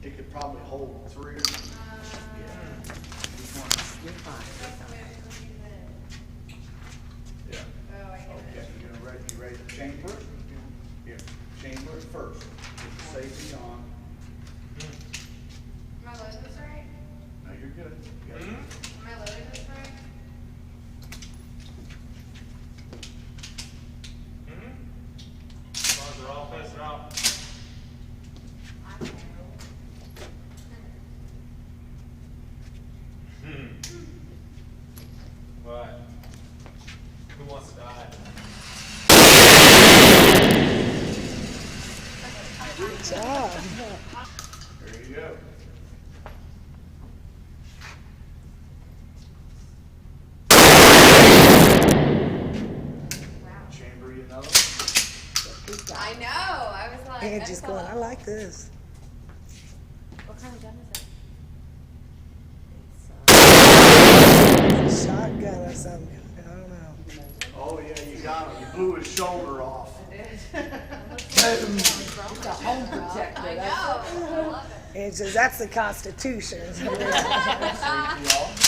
It could probably hold 3. Yeah. Which one? You're fine. Yeah. Oh, I get Okay, it. you ready to chamber it? Here, chamber it first. Get the safety on. Am I loading this right? No, you're good. You got it. Am I loading this right? As long as they're all facing off. I know. What? Who wants to die? Good job. There you go. Wow. Chamber you another. Good job. I know. I was like, Angie's going, I like this. What kind of gun is it? It's a shotgun or something. I don't know. Oh yeah, you got him. You blew his shoulder off. It's a home protector. I know. I love it. Angie says, that's the Constitution. Safety off.